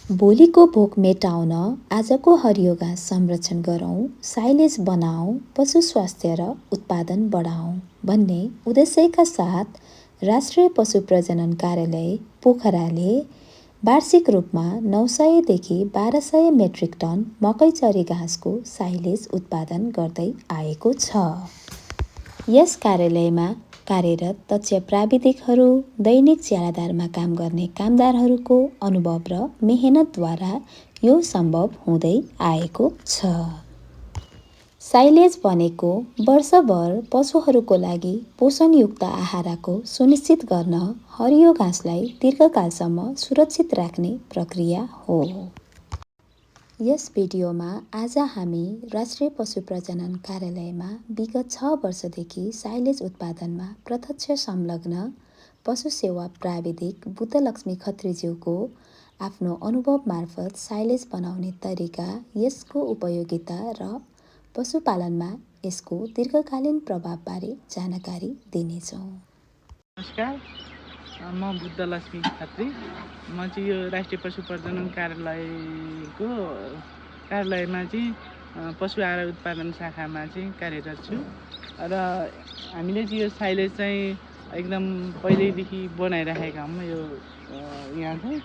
भोलिको भोक मेटाउन आजको हरियो घाँस संरक्षण गरौँ, साइलेज बनाऊ, पशु स्वास्थ्य र उत्पादन बढाऊ भन्ने उद्देश्यका साथ राष्ट्रिय पशु प्रजनन कार्यालय पोखराले वार्षिक रूपमा 900 देखि 1200 मेट्रिक टन मकैचरी घाँसको साइलेज उत्पादन गर्दै आएको छ। यस कार्यालयमा कार्यरत दक्ष प्राविधिकहरू, दैनिक ज्यालादारमा काम गर्ने कामदारहरूको अनुभव र मेहनतद्वारा यो सम्भव हुँदै आएको छ। साइलेज भनेको वर्षभर पशुहरूको लागि पोषणयुक्त आहारको सुनिश्चित गर्न हरियो घाँसलाई दीर्घकालसम्म सुरक्षित राख्ने प्रक्रिया हो। यस भिडियोमा आज हामी राष्ट्रिय पशु प्रजनन कार्यालयमा विगत 6 वर्षदेखि साइलेज उत्पादनमा प्रत्यक्ष संलग्न पशु सेवा प्राविधिक बुद्धलक्ष्मी खत्रीज्यूको आफ्नो अनुभव मार्फत साइलेज बनाउने तरिका, यसको उपयोगिता र पशुपालनमा यसको दीर्घकालीन प्रभावबारे जानकारी दिनेछौँ। नमस्कार, म बुद्धलक्ष्मी खत्री। म चाहिँ यो राष्ट्रिय पशु प्रजनन कार्यालयमा चाहिँ पशु आहार उत्पादन शाखामा चाहिँ कार्यरत छु र हामीले चाहिँ यो साइलेज चाहिँ एकदम पहिल्यैदेखि बनाइराखेका हौँ। यो यहाँ चाहिँ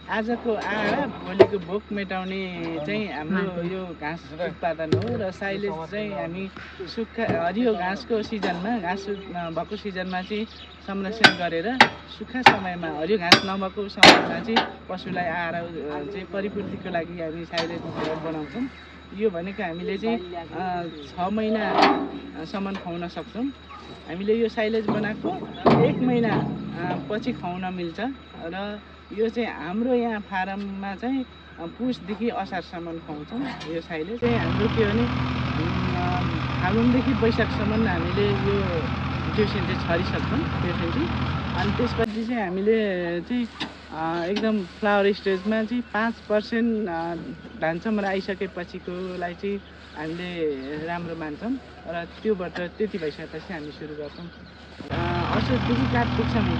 आजको आहार भोलिको भोक मेटाउने चाहिँ हाम्रो यो घाँस उत्पादन हो र साइलेज चाहिँ हामी सुक्खा हरियो घाँसको सिजनमा, घाँस भएको सिजनमा चाहिँ संरक्षण गरेर सुक्खा समयमा, हरियो घाँस नभएको समयमा चाहिँ पशुलाई आहार चाहिँ परिपूर्तिको लागि हामी साइलेज बनाउँछौँ। यो भनेको हामीले चाहिँ 6 महिनासम्म खुवाउन सक्छौँ। हामीले यो साइलेज बनाएको 1 महिना पछि खुवाउन मिल्छ र यो चाहिँ हाम्रो यहाँ फारममा चाहिँ पुसदेखि असारसम्म खुवाउँछौँ। यो साइलेज चाहिँ हाम्रो के भने फागुनदेखि वैशाखसम्म हामीले यो ट्युसन चाहिँ छरिसक्छौँ। ट्युसन चाहिँ अनि त्यसपछि चाहिँ हामीले चाहिँ एकदम फ्लावर स्टेजमा चाहिँ 5% धानसम्म आइसकेपछिकोलाई चाहिँ हामीले राम्रो मान्छौँ र त्योबाट त्यति भइसकेपछि हामी सुरु गर्छौँ। असोजदेखि कार्तिकसम्म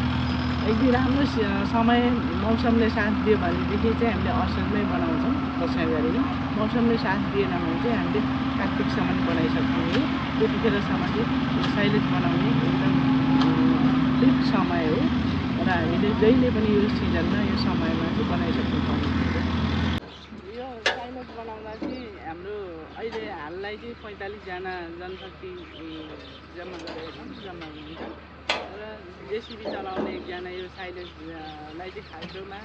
यदि राम्रो समय मौसमले साथ दियो भनेदेखि चाहिँ हामीले असोजमै बनाउँछौँ कसै गरेर। मौसमले साथ दिएन भने चाहिँ हामीले कार्तिकसम्म बनाइसक्छौँ। यो त्यतिखेरसम्म चाहिँ साइलेज बनाउने एकदम ठिक समय हो र हामीले जहिले पनि यो सिजनमा यो समयमा चाहिँ बनाइसक्छौँ। यो साइलेज बनाउँदा चाहिँ हाम्रो अहिले हाललाई चाहिँ 45 जना जनशक्ति जम्मा गरेका छौँ, जम्मा हुनुहुन्छ र जेसिबी चलाउने एकजना यो साइलेजलाई चाहिँ खाल्डोमा